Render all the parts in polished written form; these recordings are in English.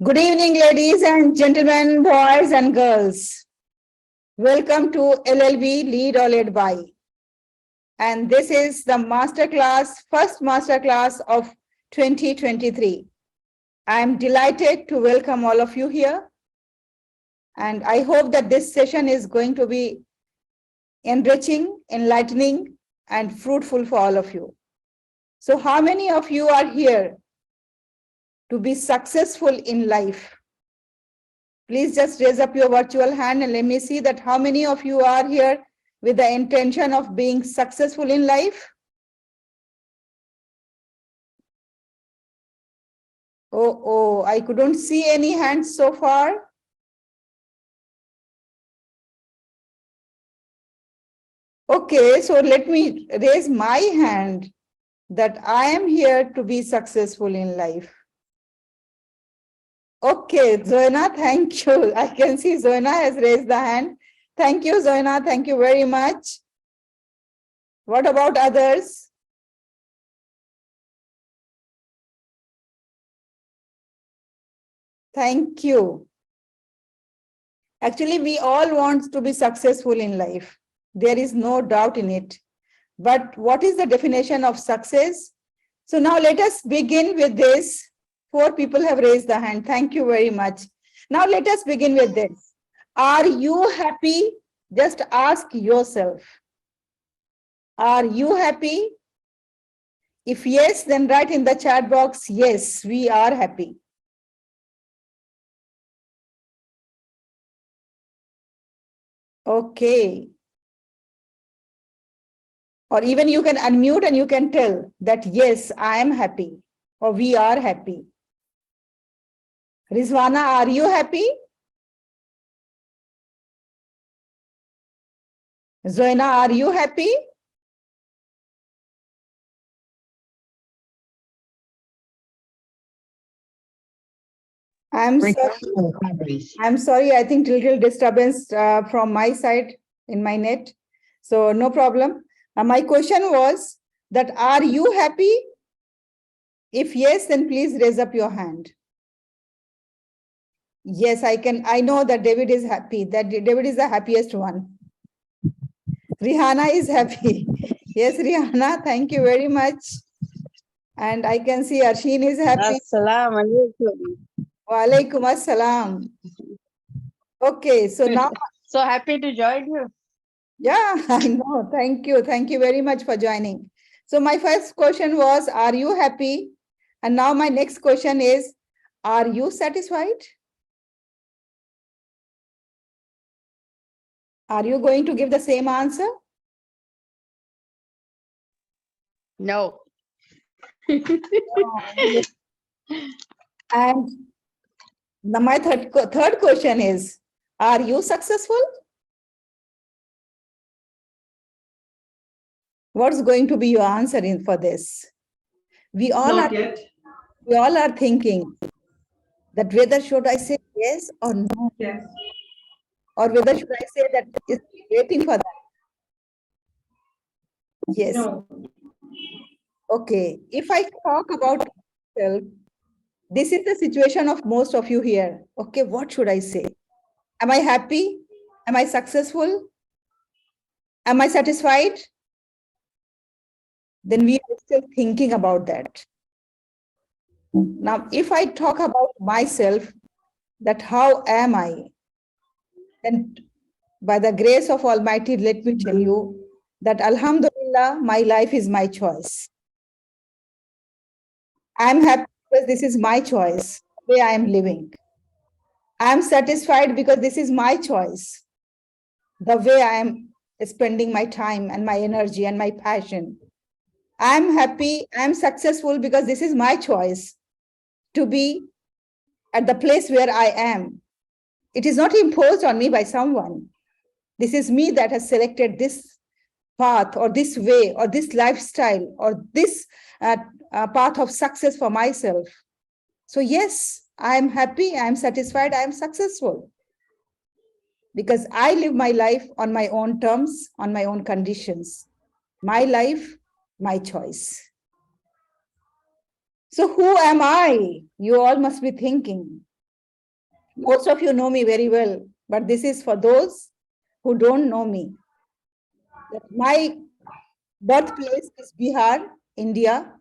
Good evening, ladies and gentlemen, boys and girls. Welcome to LLB Lead or Led By. And this is the first masterclass of 2023. I am delighted to welcome all of you here. And I hope that this session is going to be enriching, enlightening, and fruitful for all of you. So how many of you are here to be successful in life? Please just raise up your virtual hand and let me see that how many of you are here with the intention of being successful in life. Oh, I couldn't see any hands so far. Okay, so let me raise my hand that I am here to be successful in life. Okay, Zoina, thank you. I can see Zoina has raised the hand. Thank you, Zoina. Thank you very much. What about others? Thank you. Actually, we all want to be successful in life. There is no doubt in it. But what is the definition of success? So now let us begin with this. 4 people have raised the hand. Thank you very much. Now let us begin with this. Are you happy? Just ask yourself. Are you happy? If yes, then write in the chat box, yes, we are happy. Okay. Or even you can unmute and you can tell that, yes, I am happy or we are happy. Rizwana, are you happy? Zoina, are you happy? I'm sorry, I think little disturbance from my side in my net. So no problem. My question was that, are you happy? If yes, then please raise up your hand. Yes, I know that David is happy, that David is the happiest one. Rihanna is happy. Yes, Rihanna, thank you very much. And I can see Arshin is happy. Assalamu alaikum. Wa alaikum assalam. Okay, so now. So happy to join you. Yeah, I know. Thank you. Thank you very much for joining. So my first question was, are you happy? And now my next question is, are you satisfied? Are you going to give the same answer? No. And my third question is, are you successful? What's going to be your answer for this? We all are thinking that whether should I say yes or no? Yes. Or whether should I say that is waiting for that? Yes. No. Okay. If I talk about myself, this is the situation of most of you here. Okay, what should I say? Am I happy? Am I successful? Am I satisfied? Then we are still thinking about that. Now, if I talk about myself, that how am I? And by the grace of Almighty, let me tell you that Alhamdulillah, my life is my choice. I'm happy because this is my choice, the way I am living. I'm satisfied because this is my choice, the way I am spending my time and my energy and my passion. I'm happy, I'm successful because this is my choice to be at the place where I am. It is not imposed on me by someone. This is me that has selected this path or this way or this lifestyle or this path of success for myself. So yes, I am happy, I am satisfied, I am successful. Because I live my life on my own terms, on my own conditions. My life, my choice. So who am I? You all must be thinking. Most of you know me very well, but this is for those who don't know me. My birthplace is Bihar, India,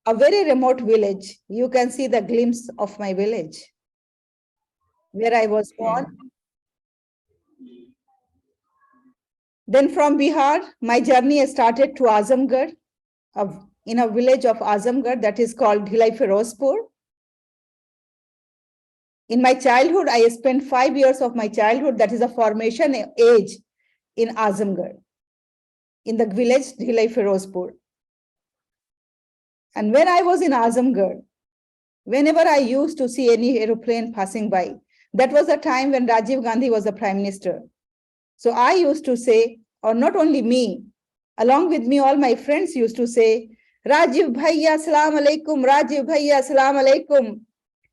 a very remote village. You can see the glimpse of my village where I was born. Then from Bihar, my journey started to Azamgarh, in a village of Azamgarh that is called Dhilai Firozpur. In my childhood, I spent 5 years of my childhood, that is a formation age, in Azamgarh, in the village Dhilai Firozpur. And when I was in Azamgarh, whenever I used to see any aeroplane passing by, that was a time when Rajiv Gandhi was the prime minister. So I used to say, or not only me, along with me, all my friends used to say, Rajiv Bhaiya, Assalamu alaikum, Rajiv Bhaiya, Assalamu alaikum.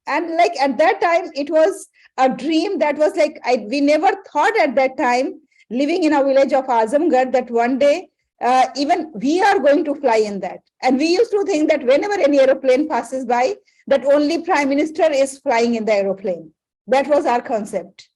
And like at that time, it was a dream that was like, we never thought at that time, living in a village of Azamgarh, that one day, even we are going to fly in that. And we used to think that whenever any aeroplane passes by, that only prime minister is flying in the aeroplane. That was our concept.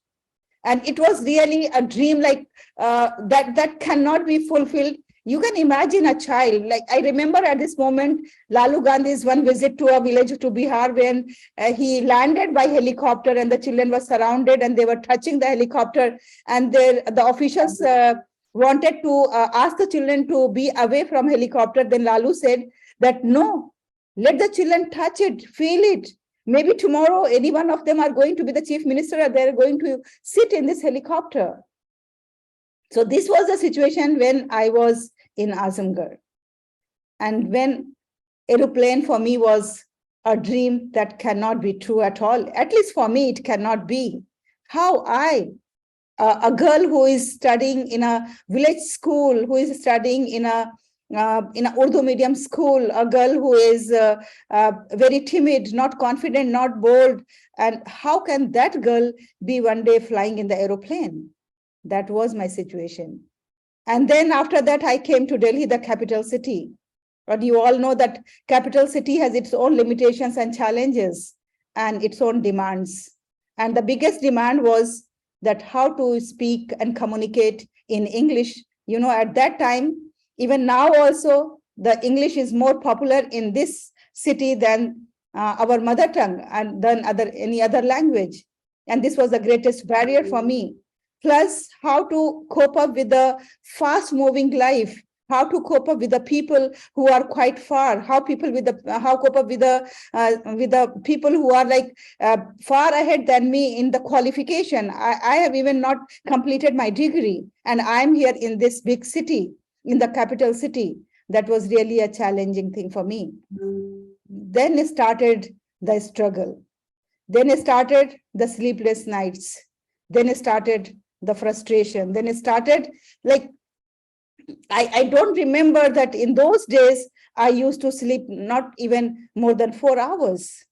And it was really a dream like that cannot be fulfilled. You can imagine a child, like I remember at this moment, Lalu Gandhi's one visit to a village to Bihar when he landed by helicopter and the children were surrounded and they were touching the helicopter, and the officials wanted to ask the children to be away from helicopter. Then Lalu said that no, let the children touch it, feel it. Maybe tomorrow, any one of them are going to be the chief minister, or they're going to sit in this helicopter. So this was the situation when I was in Azamgarh. And when aeroplane for me was a dream that cannot be true at all. At least for me, it cannot be. How a girl who is studying in a village school, who is studying in a Urdu medium school, a girl who is very timid, not confident, not bold. And how can that girl be one day flying in the aeroplane? That was my situation. And then after that, I came to Delhi, the capital city. But you all know that capital city has its own limitations and challenges and its own demands. And the biggest demand was that how to speak and communicate in English. You know, at that time, even now also, the English is more popular in this city than our mother tongue and than any other language. And this was the greatest barrier for me. Plus, how to cope up with the fast-moving life, how to cope up with the people who are quite far, how cope up with the people who are like far ahead than me in the qualification. I have even not completed my degree, and I'm here in this big city, in the capital city. That was really a challenging thing for me. Then started the struggle. Then started the sleepless nights. Then started the frustration. Then it started like, I don't remember that in those days, I used to sleep not even more than 4 hours.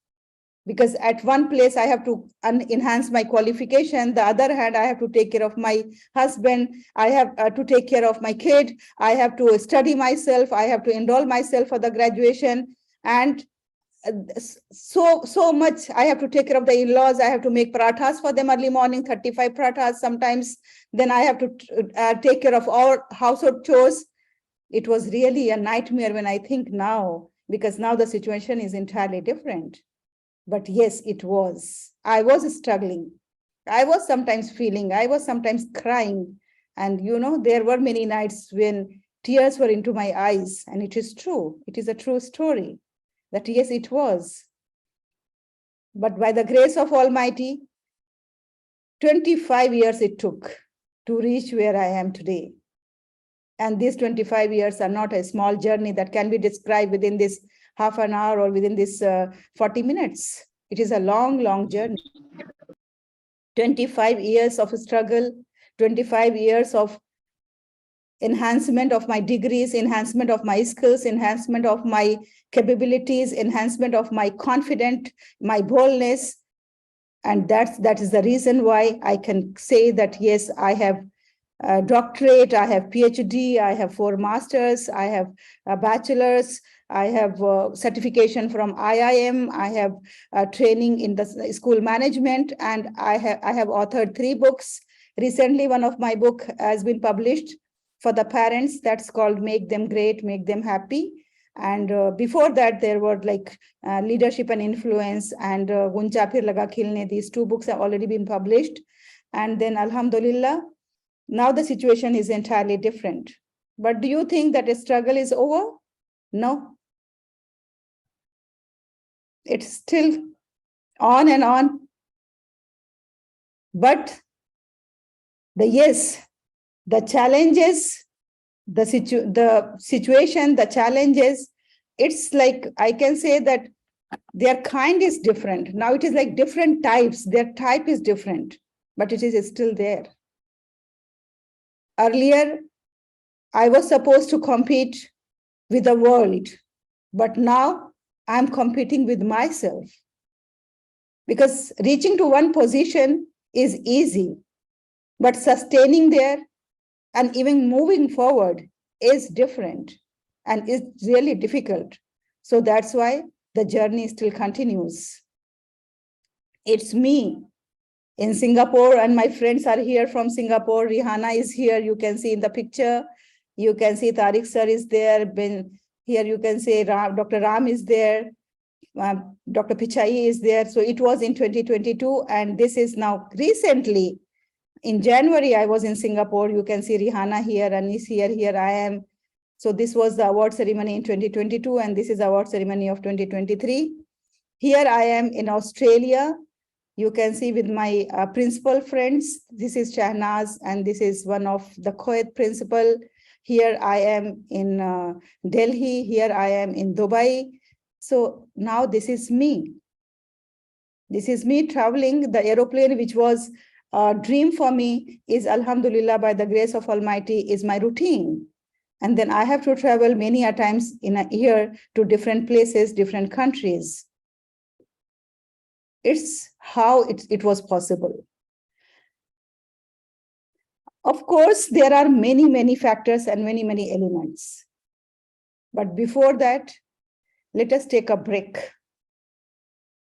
Because at one place I have to enhance my qualification. The other hand, I have to take care of my husband. I have to take care of my kid. I have to study myself. I have to enroll myself for the graduation. And so much. I have to take care of the in-laws. I have to make parathas for them early morning, 35 parathas sometimes. Then I have to take care of all household chores. It was really a nightmare when I think now, because now the situation is entirely different. But yes, it was. I was struggling. I was sometimes feeling, I was sometimes crying. And you know, there were many nights when tears were into my eyes. And it is true. It is a true story. That yes, it was. But by the grace of Almighty, 25 years it took to reach where I am today. And these 25 years are not a small journey that can be described within this half an hour or within this 40 minutes. It is a long, long journey. 25 years of struggle, 25 years of enhancement of my degrees, enhancement of my skills, enhancement of my capabilities, enhancement of my confidence, my boldness. And that is the reason why I can say that, yes, I have doctorate, I have PhD, I have 4 masters, I have a bachelor's, I have certification from IIM, I have training in the school management, and I have authored 3 books. Recently, one of my book has been published for the parents. That's called Make Them Great, Make Them Happy. And before that, there were like Leadership and Influence and Guncha Phir Laga Khilne. These 2 books have already been published. And then, Alhamdulillah, now the situation is entirely different. But do you think that a struggle is over? No. It's still on and on. But the challenges, the situation, the challenges, it's like, I can say that their kind is different. Now it is like different types. Their type is different, but it is still there. Earlier, I was supposed to compete with the world, but now I'm competing with myself. Because reaching to one position is easy, but sustaining there and even moving forward is different and is really difficult. So that's why the journey still continues. It's me in Singapore, and my friends are here from Singapore. Rihanna is here. You can see in the picture. You can see Tariq sir is there. Here you can say Dr. Ram is there. Dr. Pichai is there. So it was in 2022, and this is now recently. In January, I was in Singapore. You can see Rihanna here, Anis here I am. So this was the award ceremony in 2022, and this is award ceremony of 2023. Here I am in Australia. You can see with my principal friends. This is Shahnaz, and this is one of the Kuwait principal. Here I am in Delhi. Here I am in Dubai. So now this is me. This is me traveling. The aeroplane, which was a dream for me, is, Alhamdulillah, by the grace of Almighty, is my routine. And then I have to travel many a times in a year to different places, different countries. It's how it was possible. Of course, there are many, many factors and many, many elements. But before that, let us take a break,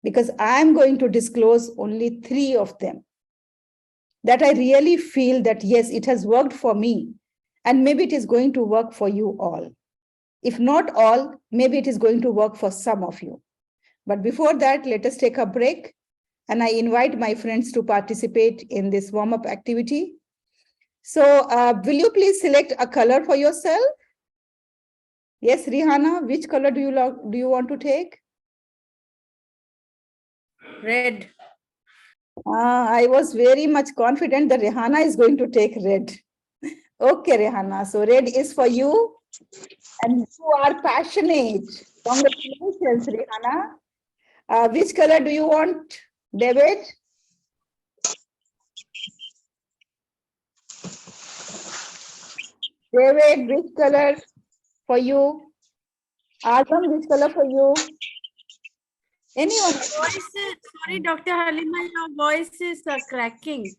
because I'm going to disclose only 3 of them that I really feel that, yes, it has worked for me, and maybe it is going to work for you all. If not all, maybe it is going to work for some of you. But before that, let us take a break, and I invite my friends to participate in this warm-up activity. So will you please select a color for yourself? Yes, Rihanna, which color do you want to take? Red. I was very much confident that Rihanna is going to take red. Okay, Rihanna. So red is for you, and you are passionate. Congratulations, Rihanna. Which color do you want, David? David, which color for you? Azam, which color for you? Anyone? Sorry, Dr. Halima, your voice is cracking.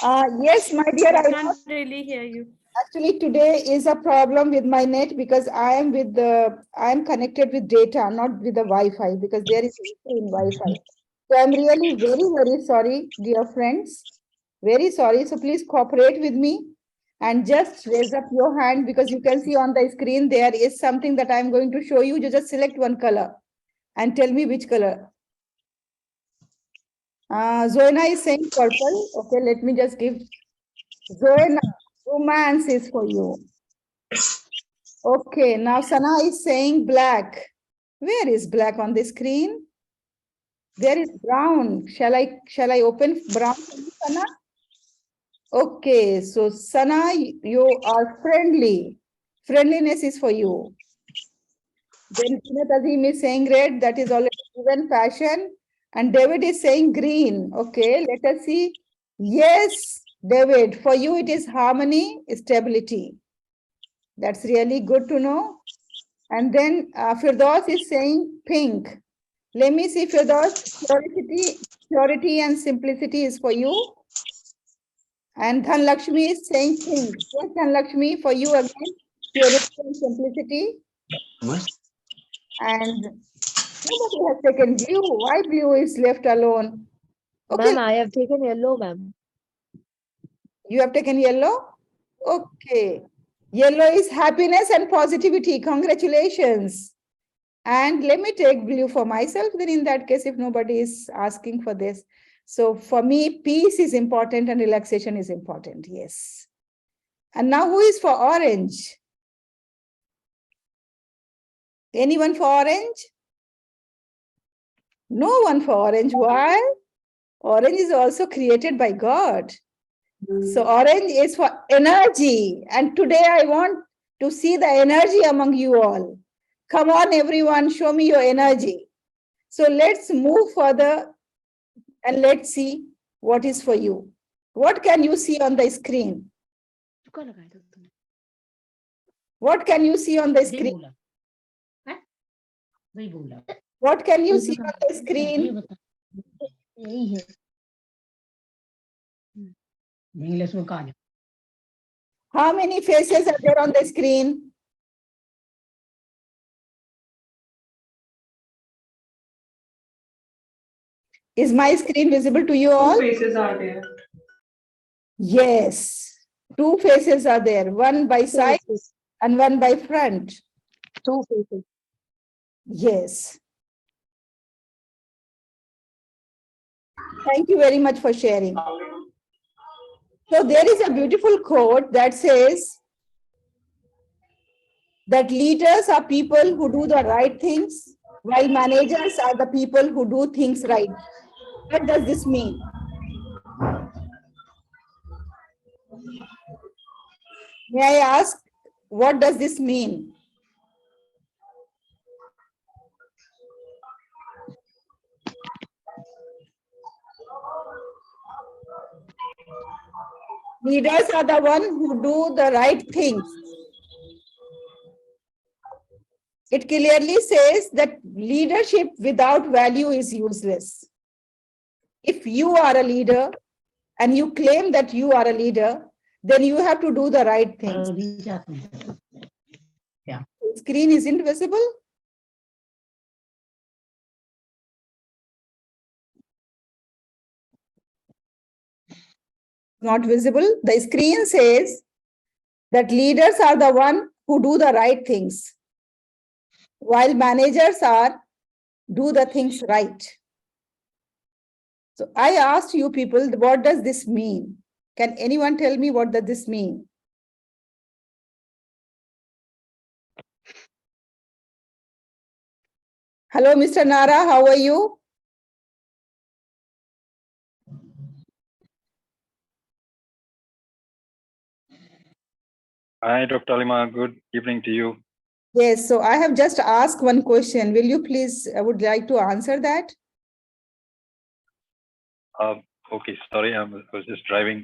Yes, my dear. I can't really hear you. Actually, today is a problem with my net, because I am connected with data, not with the Wi-Fi, because there is issue in Wi-Fi. So I'm really very, very sorry, dear friends. Very sorry. So please cooperate with me and just raise up your hand, because you can see on the screen there is something that I'm going to show you. You just select one color and tell me which color. Zoena is saying purple. Okay, let me just give Zoena. Romance is for you. Okay, now Sana is saying black. Where is black on the screen? There is brown. Shall I open brown for you, Sana? Okay, so Sana, you are friendly. Friendliness is for you. Then Azim is saying red, that is already given, passion. And David is saying green. Okay, let us see. Yes, David, for you it is harmony, stability. That's really good to know. And then Firdaus is saying pink. Let me see, Firdaus, purity and simplicity is for you. And Dhanlakshmi is saying things. Yes, Dhanlakshmi, for you again, purity and simplicity. And nobody has taken blue. Why blue is left alone? Okay, Ma'am, I have taken yellow, ma'am. you have taken yellow? Okay. Yellow is happiness and positivity. Congratulations. And let me take blue for myself. Then in that case, if nobody is asking for this. So for me, peace is important and relaxation is important. Yes. And now who is for orange? Anyone for orange? No one for orange. Why? Orange is also created by God. So orange is for energy. And today I want to see the energy among you all. Come on, everyone, show me your energy. So let's move further and let's see what is for you. What can you see on the screen? What can you see on the screen? What can you see on the screen? How many faces are there on the screen? Is my screen visible to you all? Two faces are there. Yes. Two faces are there, one by side and one by front. Two faces. Yes. Thank you very much for sharing. So there is a beautiful quote that says that leaders are people who do the right things, while managers are the people who do things right. What does this mean? May I ask, what does this mean? Leaders are the one who do the right things. It clearly says that leadership without value is useless. If you are a leader and you claim that you are a leader, then you have to do the right things. Yeah. Screen isn't visible. Not visible. The screen says that leaders are the one who do the right things, while managers are do the things right. So I asked you people, what does this mean? Can anyone tell me what does this mean? Hello, Mr. Nara, how are you? Hi, Dr. Alima. Good evening to you. Yes, so I have just asked one question. Will you please, I would like to answer that. Okay, sorry, I was just driving.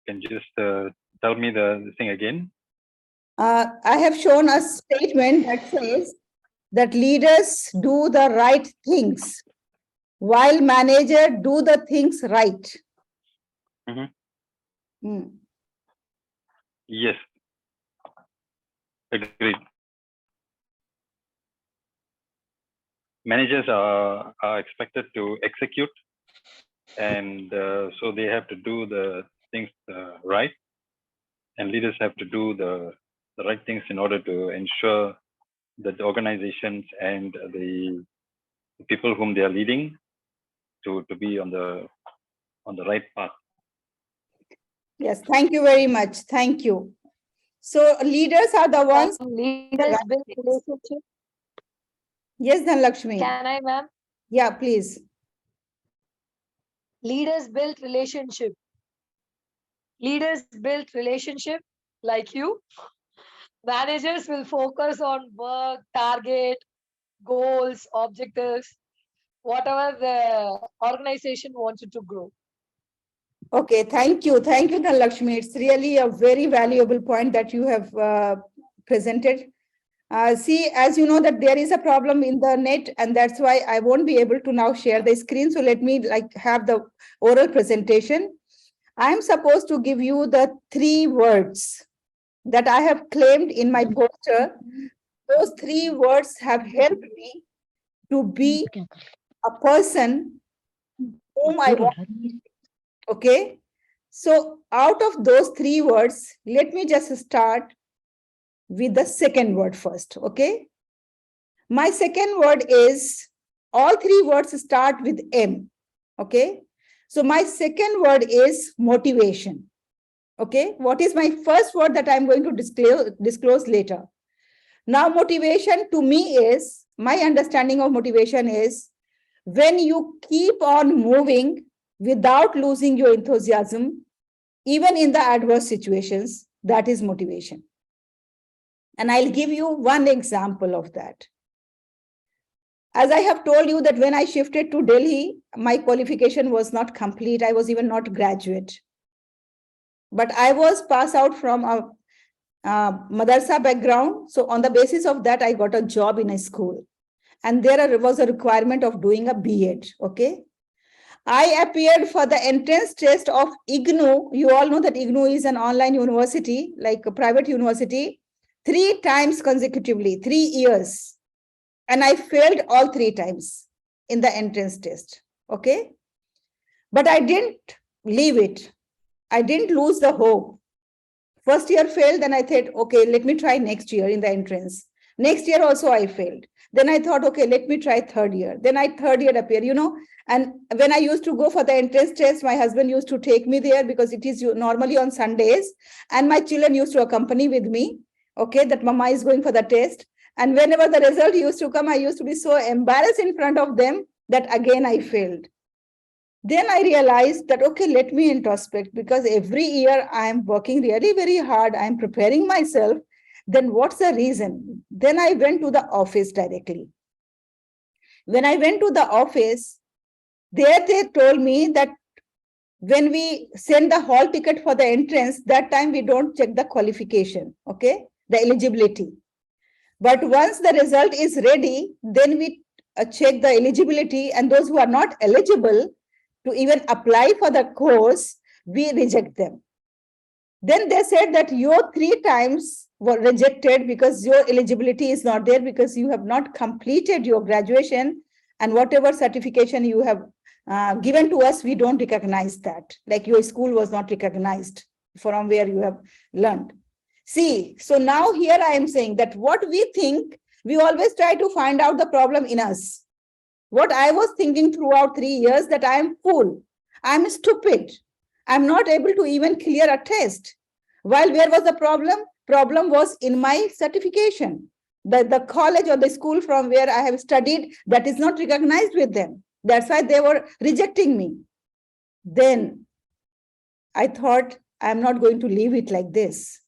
Can you just tell me the thing again? I have shown a statement that says that leaders do the right things, while managers do the things right. Yes, agreed. Managers are expected to execute, and so they have to do the things right, and leaders have to do the right things in order to ensure that the organizations and the people whom they are leading to be on the right path. Yes, thank you very much. Thank you. So leaders are the ones. Leaders build relationship. Yes, Dhanlakshmi. Can I, ma'am? Yeah, please. Leaders build relationship. Leaders build relationship like you. Managers will focus on work, target, goals, objectives, whatever the organization wants it to grow. Okay, thank you. Thank you, Dhanlakshmi. It's really a very valuable point that you have presented. See, as you know that there is a problem in the net, and that's why I won't be able to now share the screen. So let me have the oral presentation. I'm supposed to give you the 3 words that I have claimed in my poster. Those 3 words have helped me to be a person whom I want. Okay. So out of those 3 words, let me just start with the second word first. Okay. My second word is, all 3 words start with M. Okay. So my second word is motivation. Okay. What is my first word that I'm going to disclose later? Now, motivation to me is, my understanding of motivation is when you keep on moving without losing your enthusiasm, even in the adverse situations, that is motivation. And I'll give you one example of that. As I have told you that when I shifted to Delhi, my qualification was not complete. I was even not graduate. But I was passed out from a madrasa background. So on the basis of that, I got a job in a school. And there was a requirement of doing a B.Ed. Okay. I appeared for the entrance test of IGNOU. You all know that IGNOU is an online university, like a private university, 3 times consecutively, 3 years. And I failed all 3 times in the entrance test. Okay. But I didn't leave it. I didn't lose the hope. First year failed, then I thought, okay, let me try next year in the entrance. Next year also I failed. Then I thought, okay, let me try third year. Then I third year appeared, and when I used to go for the entrance test, my husband used to take me there because it is normally on Sundays. And my children used to accompany with me. Okay, that mama is going for the test. And whenever the result used to come, I used to be so embarrassed in front of them that again I failed. Then I realized that, okay, let me introspect, because every year I am working really very hard. I am preparing myself. Then what's the reason? Then I went to the office directly. When I went to the office, there they told me that when we send the hall ticket for the entrance, that time we don't check the qualification, okay, the eligibility. But once the result is ready, then we check the eligibility, and those who are not eligible to even apply for the course, we reject them. Then they said that your 3 times were rejected because your eligibility is not there, because you have not completed your graduation, and whatever certification you have given to us, we don't recognize that. Like your school was not recognized from where you have learned. See, so now here I am saying that what we think, we always try to find out the problem in us. What I was thinking throughout 3 years, that I am fool, I'm stupid, I'm not able to even clear a test. While where was the problem? Problem was in my certification. The college or the school from where I have studied, that is not recognized with them. That's why they were rejecting me. Then I thought, I'm not going to leave it like this.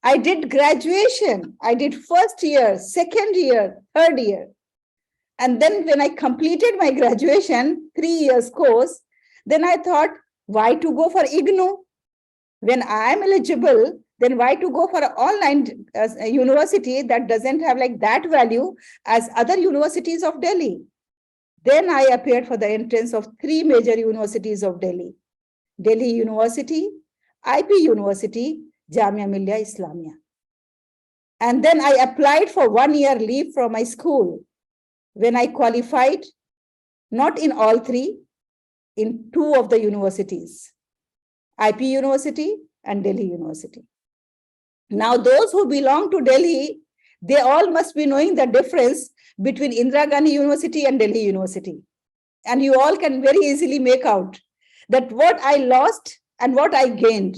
I did graduation. I did first year, second year, third year. And then when I completed my graduation, 3 years course, then I thought, why to go for IGNOU? When I am eligible, then why to go for an online university that doesn't have like that value as other universities of Delhi? Then I appeared for the entrance of 3 major universities of Delhi: Delhi University, IP University, Jamia Millia Islamia. And then I applied for 1 year leave from my school. When I qualified, not in all 3, in 2 of the universities, IP University and Delhi University. Now, those who belong to Delhi, they all must be knowing the difference between Indira Gandhi University and Delhi University. And you all can very easily make out that what I lost and what I gained,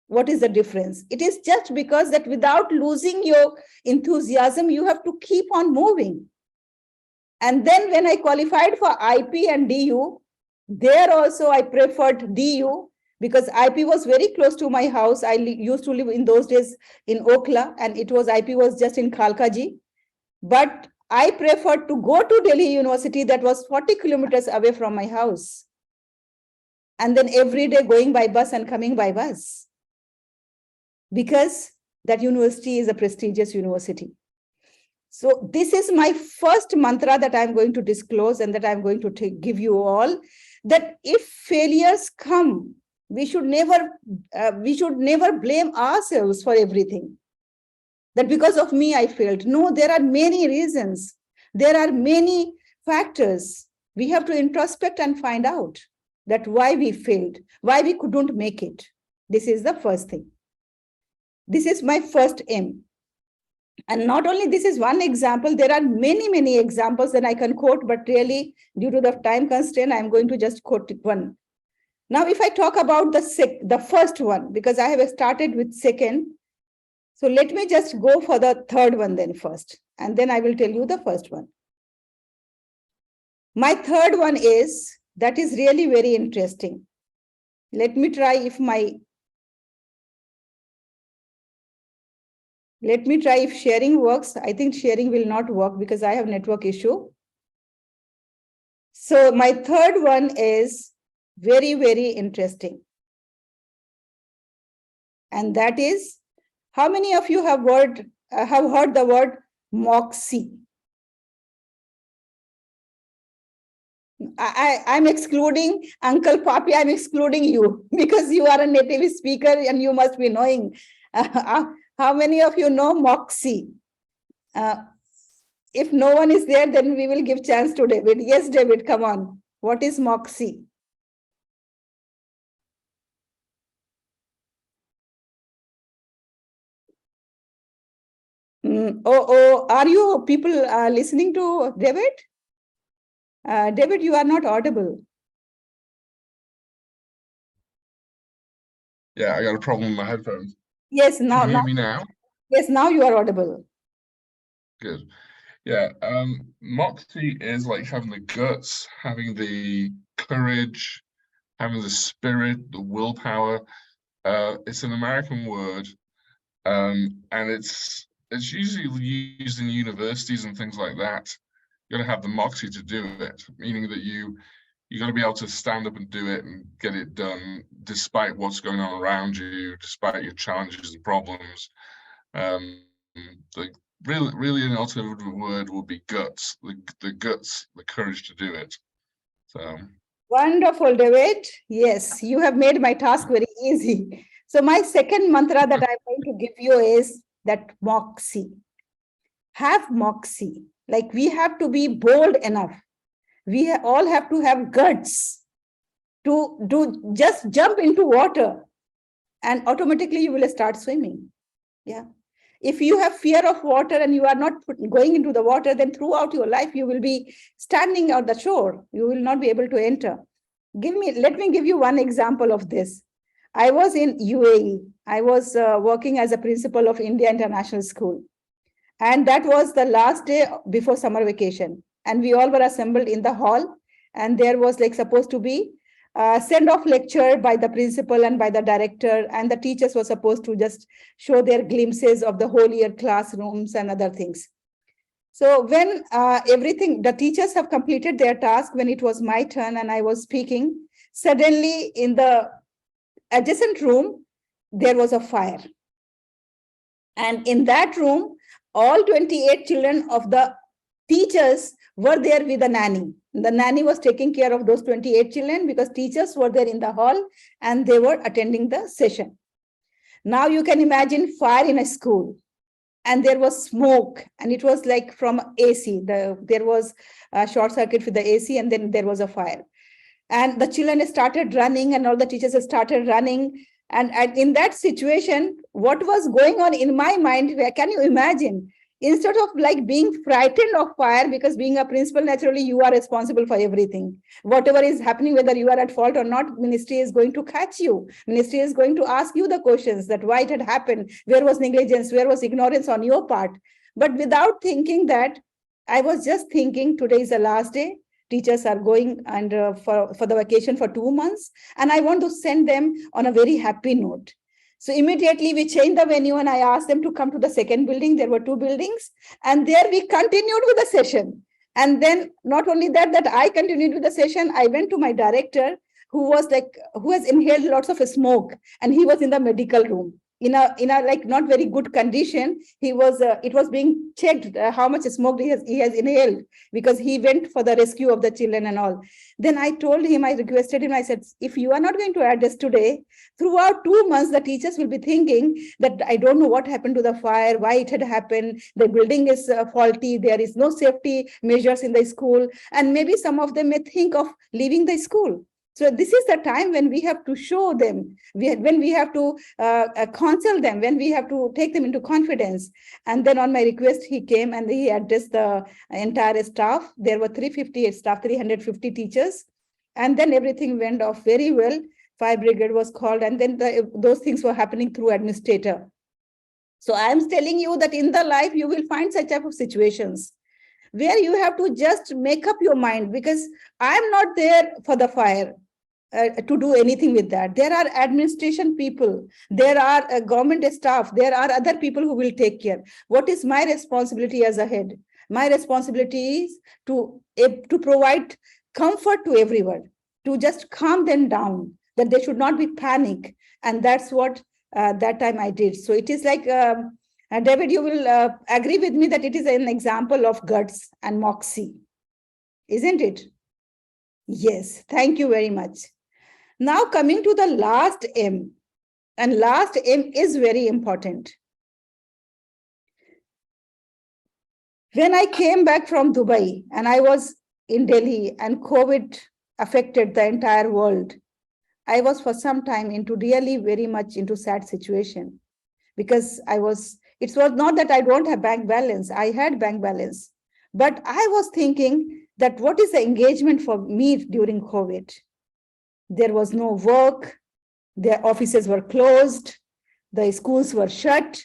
what is the difference? It is just because that without losing your enthusiasm, you have to keep on moving. And then when I qualified for IP and DU, there also I preferred DU because IP was very close to my house. I used to live in those days in Okla, and IP was just in Khalkaji. But I preferred to go to Delhi University that was 40 kilometers away from my house. And then every day going by bus and coming by bus. Because that university is a prestigious university. So this is my first mantra that I'm going to disclose and that I'm going to give you all, that if failures come, We should never blame ourselves for everything. That because of me, I failed. No, there are many reasons. There are many factors. We have to introspect and find out that why we failed, why we couldn't make it. This is the first thing. This is my first aim. And not only this is one example, there are many examples that I can quote, but really due to the time constraint, I'm going to just quote one. Now, if I talk about the first one, because I have started with second, so let me just go for the third one then first, and then I will tell you the first one. My third one is, that is really very interesting. Let me try if sharing works. I think sharing will not work because I have network issue. So my third one is very interesting. And that is, how many of you have heard the word moxie? I'm excluding Uncle Papi, I'm excluding you because you are a native speaker and you must be knowing. How many of you know moxie? If no one is there, then we will give chance to David. Yes, David, come on. What is moxie? Are you people listening to David? David, you are not audible. Yeah, I got a problem with my headphones. Yes, now. Can you hear me now? Yes, now you are audible. Good. Yeah, moxie is like having the guts, having the courage, having the spirit, the willpower. It's an American word, and it's usually used in universities and things like that. You got to have the moxie to do it, meaning that you got to be able to stand up and do it and get it done, despite what's going on around you, despite your challenges and problems. Really an alternative word would be guts, the guts, the courage to do it. So wonderful, David. Yes, you have made my task very easy. So my second mantra that I'm going to give you is that moxie. Have moxie. Like, we have to be bold enough. We all have to have guts to just jump into water, and automatically you will start swimming. Yeah. If you have fear of water and you are not going into the water, then throughout your life, you will be standing on the shore. You will not be able to enter. Let me give you one example of this. I was in UAE. I was working as a principal of India International School. And that was the last day before summer vacation. And we all were assembled in the hall. And there was like supposed to be a send-off lecture by the principal and by the director. And the teachers were supposed to just show their glimpses of the whole year classrooms and other things. So when the teachers have completed their task, when it was my turn and I was speaking, suddenly in the adjacent room, there was a fire. And in that room, all 28 children of the teachers were there with a nanny. The nanny was taking care of those 28 children because teachers were there in the hall and they were attending the session. Now you can imagine fire in a school. And there was smoke, and it was like from AC. There was a short circuit with the AC, and then there was a fire. And the children started running, and all the teachers started running. And in that situation, what was going on in my mind, can you imagine? Instead of like being frightened of fire, because being a principal, naturally, you are responsible for everything. Whatever is happening, whether you are at fault or not, ministry is going to catch you. Ministry is going to ask you the questions that why it had happened, where was negligence, where was ignorance on your part. But without thinking that, I was just thinking today is the last day. Teachers are going and for the vacation for 2 months, and I want to send them on a very happy note. So immediately we changed the venue and I asked them to come to the second building. There were 2 buildings, and there we continued with the session. And then not only that I continued with the session, I went to my director who has inhaled lots of smoke, and he was in the medical room. in a like not very good condition. He was it was being checked how much smoke he has inhaled, because he went for the rescue of the children and all. Then I told him, I requested him, I said, if you are not going to address today, throughout 2 months the teachers will be thinking that I don't know what happened to the fire, why it had happened, the building is faulty, there is no safety measures in the school, and maybe some of them may think of leaving the school. So this is the time when we have to show them, when we have to counsel them, when we have to take them into confidence. And then on my request, he came and he addressed the entire staff. There were 358 staff, 350 teachers. And then everything went off very well. Fire brigade was called, and then those things were happening through administrator. So I'm telling you that in the life, you will find such type of situations where you have to just make up your mind, because I'm not there for the fire. To do anything with that. There are administration people, there are government staff, there are other people who will take care. What is my responsibility as a head? My responsibility is to provide comfort to everyone, to just calm them down, that they should not be panic. And that's what that time I did. So it is like, David, you will agree with me that it is an example of guts and moxie, isn't it? Yes, thank you very much. Now coming to the last M, and last M is very important. When I came back from Dubai and I was in Delhi and COVID affected the entire world, I was for some time into really very much into sad situation, because it was not that I don't have bank balance, I had bank balance, but I was thinking that what is the engagement for me during COVID? There was no work, the offices were closed, the schools were shut.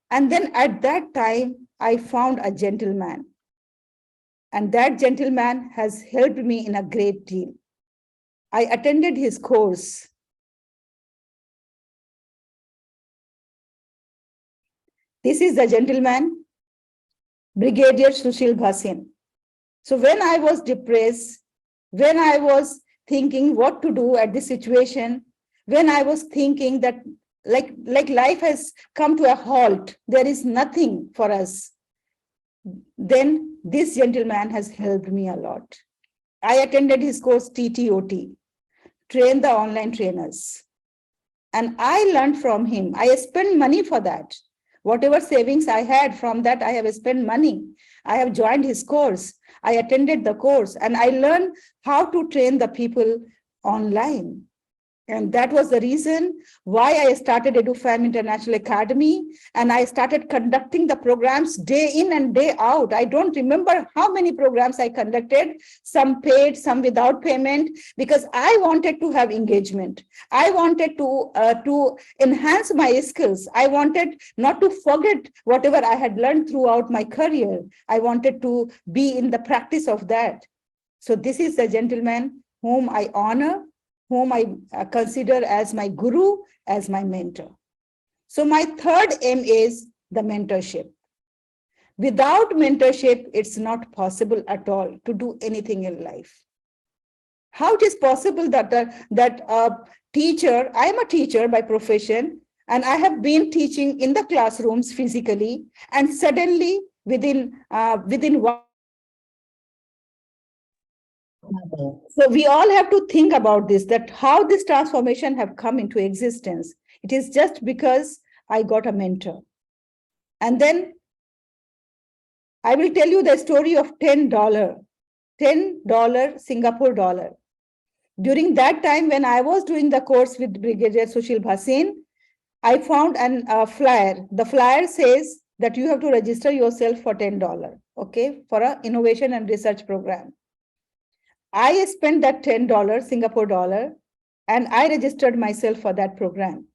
And then at that time, I found a gentleman. And that gentleman has helped me in a great deal. I attended his course. This is the gentleman, Brigadier Sushil Bhasin. So when I was depressed, when I was thinking what to do at this situation, when I was thinking that like life has come to a halt, there is nothing for us, then this gentleman has helped me a lot. I attended his course TTOT, train the online trainers. And I learned from him. I spent money for that. Whatever savings I had from that, I have spent money. I have joined his course. I attended the course and I learned how to train the people online. And that was the reason why I started EduFam International Academy, and I started conducting the programs day in and day out. I don't remember how many programs I conducted, some paid, some without payment, because I wanted to have engagement. I wanted to enhance my skills. I wanted not to forget whatever I had learned throughout my career. I wanted to be in the practice of that. So this is the gentleman whom I honor, whom I consider as my guru, as my mentor. So my third aim is the mentorship. Without mentorship, it's not possible at all to do anything in life. How it is possible that a teacher, I am a teacher by profession, and I have been teaching in the classrooms physically, and suddenly within one. So we all have to think about this, that how this transformation have come into existence. It is just because I got a mentor. And then I will tell you the story of $10 Singapore dollar. During that time, when I was doing the course with Brigadier Sushil Bhasin, I found a flyer. The flyer says that you have to register yourself for $10, okay, for an innovation and research program. I spent that $10 Singapore dollar and I registered myself for that program.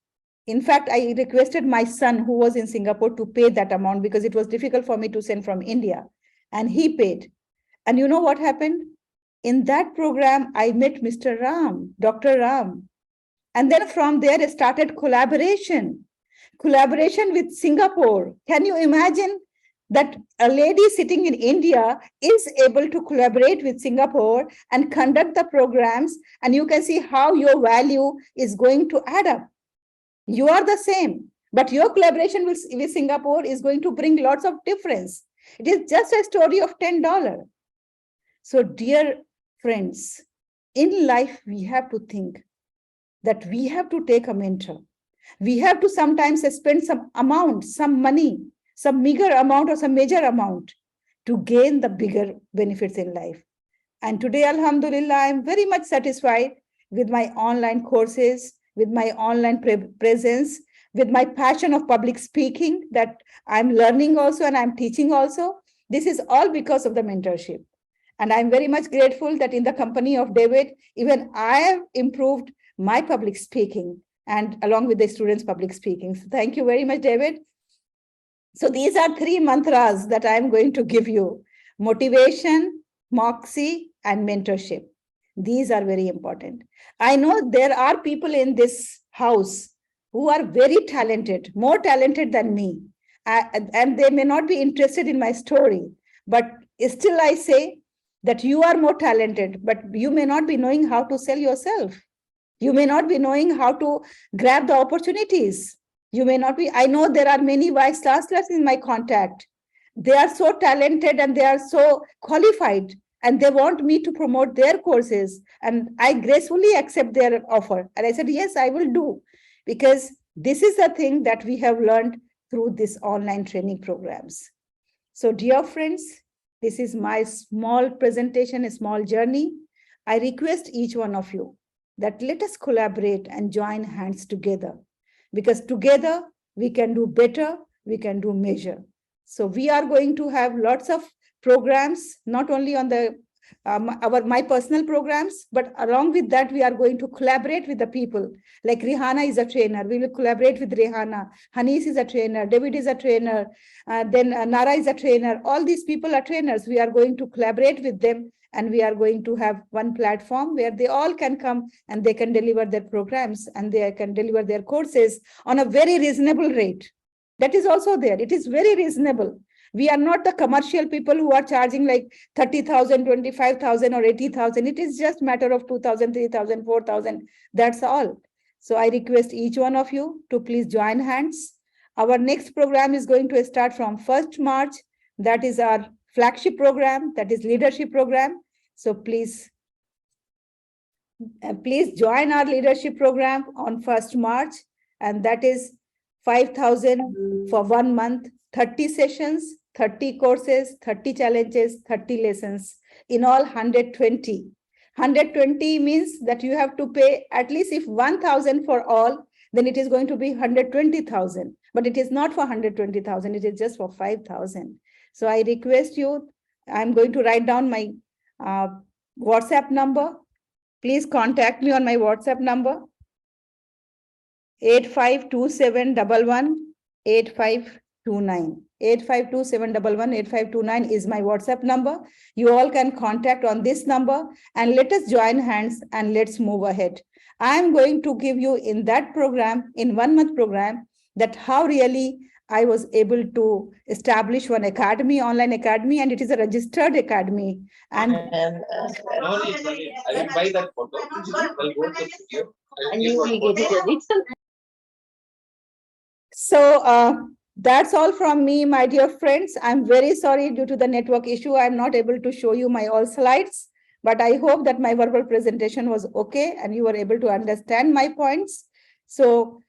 In fact, I requested my son who was in Singapore to pay that amount because it was difficult for me to send from India, and he paid. And you know what happened? In that program, I met Mr. Ram, Dr. Ram. And then from there, it started collaboration with Singapore. Can you imagine that a lady sitting in India is able to collaborate with Singapore and conduct the programs, and you can see how your value is going to add up. You are the same. But your collaboration with Singapore is going to bring lots of difference. It is just a story of $10. So dear friends, in life, we have to think that we have to take a mentor. We have to sometimes spend some amount, some money, some meager amount or some major amount to gain the bigger benefits in life. And today, Alhamdulillah, I'm very much satisfied with my online courses, with my online presence, with my passion of public speaking that I'm learning also and I'm teaching also. This is all because of the mentorship. And I'm very much grateful that in the company of David, even I have improved my public speaking and along with the students' public speaking. So thank you very much, David. So these are 3 mantras that I'm going to give you: motivation, moxie, and mentorship. These are very important. I know there are people in this house who are very talented, more talented than me, and they may not be interested in my story, but still I say that you are more talented, but you may not be knowing how to sell yourself. You may not be knowing how to grab the opportunities. You may not be, I know there are many vice chancellors in my contact. They are so talented and they are so qualified and they want me to promote their courses. And I gracefully accept their offer. And I said, yes, I will do, because this is the thing that we have learned through this online training programs. So dear friends, this is my small presentation, a small journey. I request each one of you that let us collaborate and join hands together, because together we can do better, we can do measure. So we are going to have lots of programs, not only on the my personal programs, but along with that, we are going to collaborate with the people. Like Rihanna is a trainer, we will collaborate with Rihanna. Hanis is a trainer, David is a trainer, then Nara is a trainer. All these people are trainers. We are going to collaborate with them, and we are going to have one platform where they all can come and they can deliver their programs and they can deliver their courses on a very reasonable rate. That is also there. It is very reasonable. We are not the commercial people who are charging like 30,000, 25,000 or 80,000. It is just matter of 2,000, 3,000, 4,000. That's all. So I request each one of you to please join hands. Our next program is going to start from 1st March. That is our flagship program, that is leadership program. So please join our leadership program on 1st March. And that is 5,000 for 1 month, 30 sessions, 30 courses, 30 challenges, 30 lessons, in all 120. 120 means that you have to pay at least, if 1,000 for all, then it is going to be 120,000. But it is not for 120,000, it is just for 5,000. So I request you, I'm going to write down my WhatsApp number. Please contact me on my WhatsApp number, 8527118529. 8527118529 is my WhatsApp number. You all can contact on this number and let us join hands and let's move ahead. I am going to give you in that program, in 1 month program, that how really I was able to establish one academy, online academy, and it is a registered academy. And I will buy that photo. I'll go to the studio. And you will get it. so that's all from me, my dear friends. I'm very sorry, due to the network issue, I'm not able to show you my all slides, but I hope that my verbal presentation was okay and you were able to understand my points. So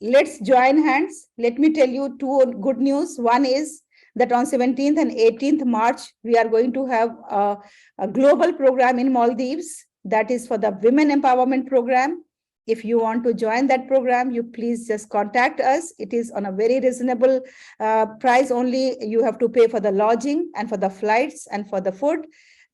let's join hands. Let me tell you 2 good news. One is that on 17th and 18th March, we are going to have a global program in Maldives. That is for the Women Empowerment Program. If you want to join that program, you please just contact us. It is on a very reasonable price only. You have to pay for the lodging and for the flights and for the food.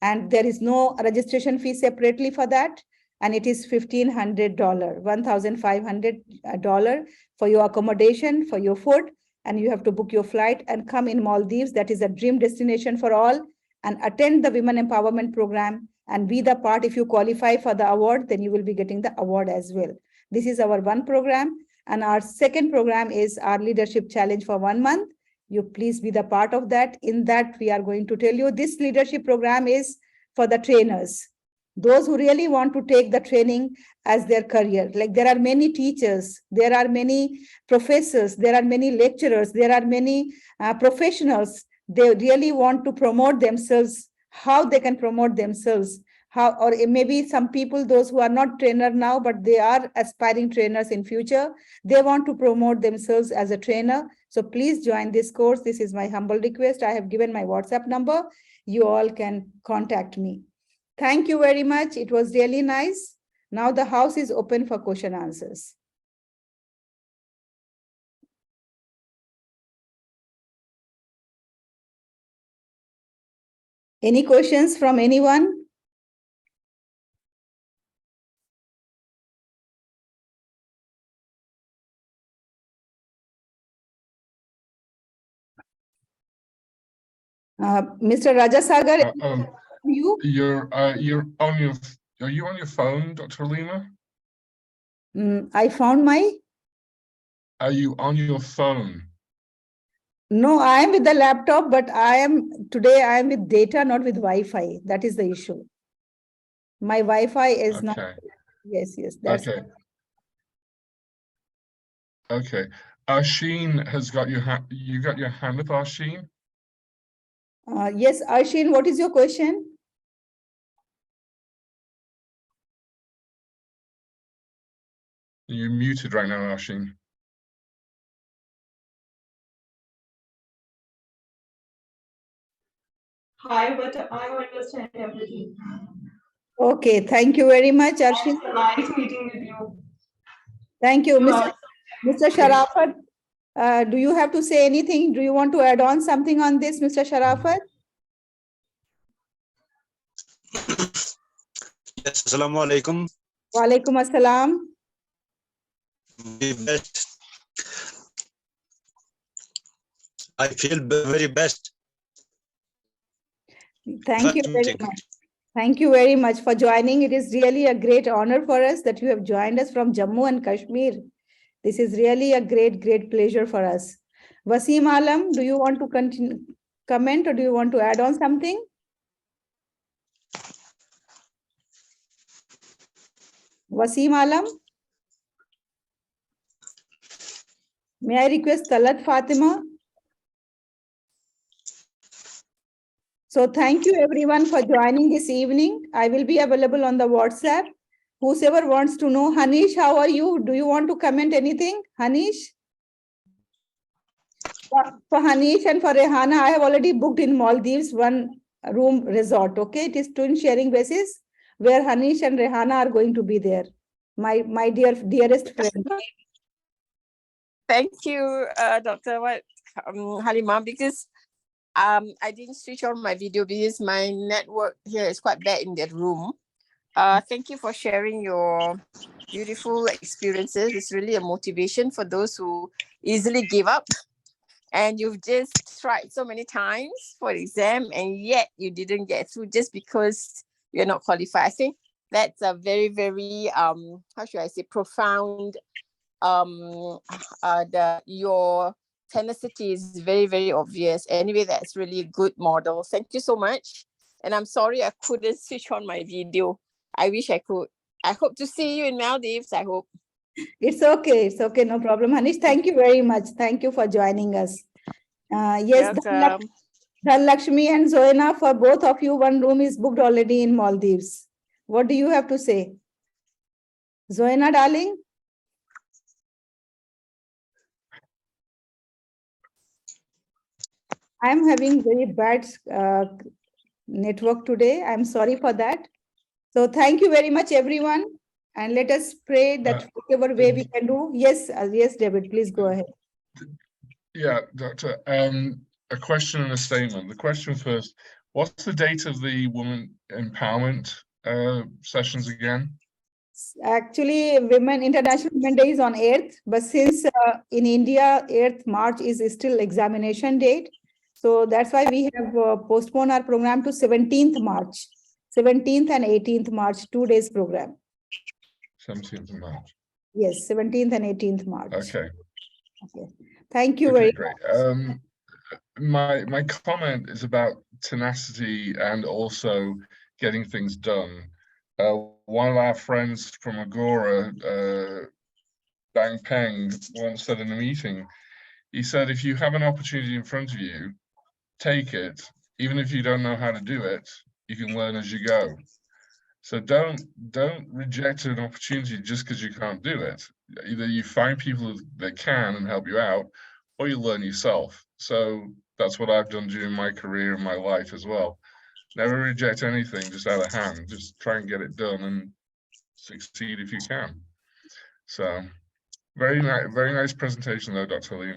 And there is no registration fee separately for that. And it is $1,500, $1,500 for your accommodation, for your food. And you have to book your flight and come in Maldives. That is a dream destination for all. And attend the Women Empowerment Program and be the part. If you qualify for the award, then you will be getting the award as well. This is our one program. And our second program is our leadership challenge for 1 month. You please be the part of that. In that, we are going to tell you this leadership program is for the trainers. those who really want to take the training as their career. Like there are many teachers, there are many professors, there are many lecturers, there are many professionals. They really want to promote themselves, how they can promote themselves, how, or maybe some people, those who are not trainer now, but they are aspiring trainers in future, they want to promote themselves as a trainer. So please join this course. This is my humble request. I have given my WhatsApp number. You all can contact me. Thank you very much. It was really nice. Now the house is open for question answers. Any questions from anyone? Mr. Rajasagar, you? You're on your. Are you on your phone, Dr. Lima? I found my. Are you on your phone? No, I am with the laptop, but I am with data, not with Wi-Fi. That is the issue. My Wi-Fi is not. Yes, that's okay. Okay. Asheen has got your hand. You got your hand up, Asheen? Yes, Arshin, what is your question? You're muted right now, Asheen. Hi, but I understand everything. Okay, thank you very much, Arshin. Nice meeting with you. Thank you, Mr. Sharafat. Do you have to say anything? Do you want to add on something on this, Mr. Sharafat? Yes, assalamu alaikum. Wa alaikum assalam. Be best. I feel very best. Thank you very much. Thank you very much for joining. It is really a great honor for us that you have joined us from Jammu and Kashmir. This is really a great pleasure for us. Wasim Alam, do you want to comment or do you want to add on something? Wasim Alam? May I request Talat Fatima? So thank you everyone for joining this evening. I will be available on the WhatsApp. Whoever wants to know, Hanish, how are you? Do you want to comment anything? Hanish? For Hanish and for Rehana, I have already booked in Maldives one room resort. Okay, it is twin sharing basis where Hanish and Rehana are going to be there. My dearest friend. Thank you, Dr. Halima, because I didn't switch on my video because my network here is quite bad in that room. Thank you for sharing your beautiful experiences. It's really a motivation for those who easily give up. And you've just tried so many times for exam and yet you didn't get through just because you're not qualified. I think that's a very, very, how should I say, profound, your tenacity is very, very obvious. Anyway, that's really a good model. Thank you so much. And I'm sorry I couldn't switch on my video. I wish I could. I hope to see you in Maldives, I hope. It's okay. It's okay. No problem. Hanish, thank you very much. Thank you for joining us. Yes, Lakshmi and Zoena, for both of you, one room is booked already in Maldives. What do you have to say? Zoena, darling? I'm having very bad network today. I'm sorry for that. So thank you very much, everyone. And let us pray that whatever way we can do. Yes, yes, David, please go ahead. Yeah, Doctor, a question and a statement. The question first, what's the date of the Women Empowerment sessions again? Actually, International Women Day is on 8th, but since in India, 8th March is still examination date. So that's why we have postponed our program to 17th March. 17th and 18th March, 2 days program. 17th of March. Yes, 17th and 18th March. Okay. Okay. Thank you very great. much. My comment is about tenacity and also getting things done. One of our friends from Agora, Bang Peng, once said in a meeting, he said, if you have an opportunity in front of you, take it. Even if you don't know how to do it, you can learn as you go. So don't reject an opportunity just because you can't do it. Either you find people that can and help you out, or you learn yourself. So that's what I've done during my career and my life as well. Never reject anything just out of hand. Just try and get it done and succeed if you can. So very nice presentation though, Dr. Lima.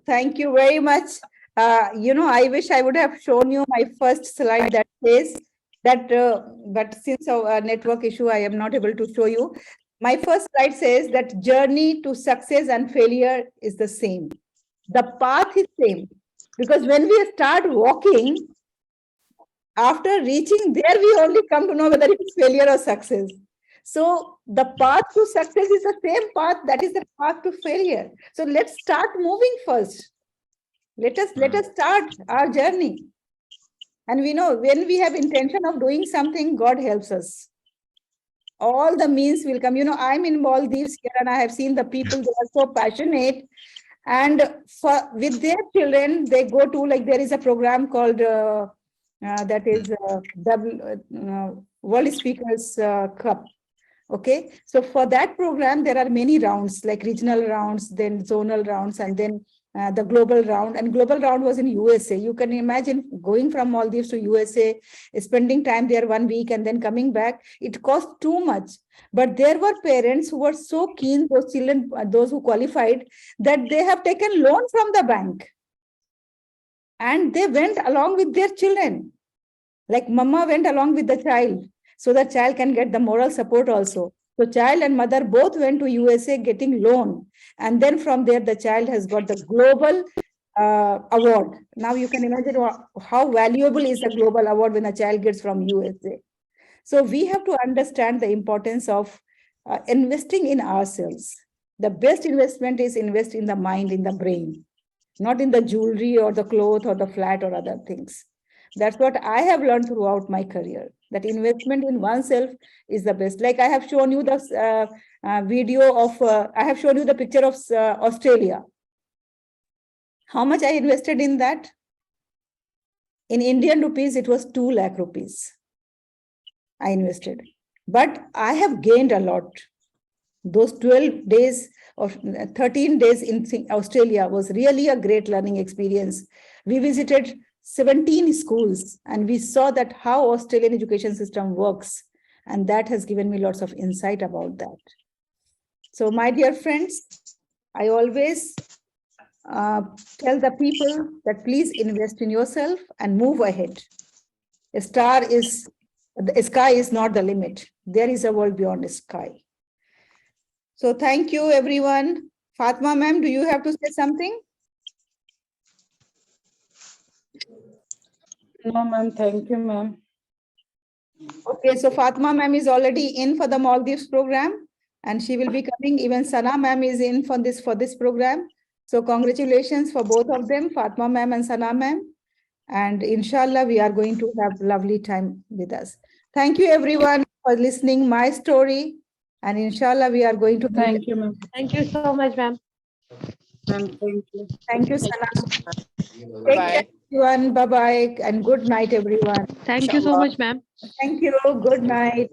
Thank you very much. I wish I would have shown you my first slide that says that, but since our network issue, I am not able to show you. My first slide says that journey to success and failure is the same. The path is same, because when we start walking, after reaching there, we only come to know whether it is failure or success. So the path to success is the same path that is the path to failure. So let's start moving first. Let us start our journey. And we know when we have intention of doing something, God helps us. All the means will come. I'm in Maldives here and I have seen the people, they are so passionate. And with their children, they go to, like, there is a program called that is World Speakers Cup. Okay, so for that program, there are many rounds, like regional rounds, then zonal rounds, and then the global round. And global round was in USA. You can imagine going from Maldives to USA, spending time there 1 week and then coming back. It cost too much. But there were parents who were so keen, those children, those who qualified, that they have taken loan from the bank. And they went along with their children. Like mama went along with the child, so the child can get the moral support also. So child and mother both went to USA getting loan. And then from there, the child has got the global award. Now you can imagine how valuable is a global award when a child gets from USA. So we have to understand the importance of investing in ourselves. The best investment is invest in the mind, in the brain, not in the jewelry or the cloth or the flat or other things. That's what I have learned throughout my career, that investment in oneself is the best. Like I have shown you the video of, I have shown you the picture of Australia. How much I invested in that? In Indian rupees, it was 2 lakh rupees I invested. But I have gained a lot. Those 12 days or 13 days in Australia was really a great learning experience. We visited 17 schools and we saw that how Australian education system works. And that has given me lots of insight about that. So my dear friends, I always tell the people that please invest in yourself and move ahead. The sky is not the limit. There is a world beyond the sky. So thank you, everyone. Fatma ma'am, do you have to say something? No, ma'am. Thank you, ma'am. Okay, so Fatma ma'am is already in for the Maldives program, and she will be coming. Even Sana ma'am is in for this program. So congratulations for both of them, Fatma ma'am and Sana ma'am. And inshallah, we are going to have lovely time with us. Thank you, everyone, for listening my story. And inshallah, we are going to Thank you, ma'am. Thank you so much, ma'am. Ma'am, thank you. Thank you, Sana. Take Bye. care, everyone. Bye-bye. And good night, everyone. Thank you so much, ma'am. Thank you. Good night.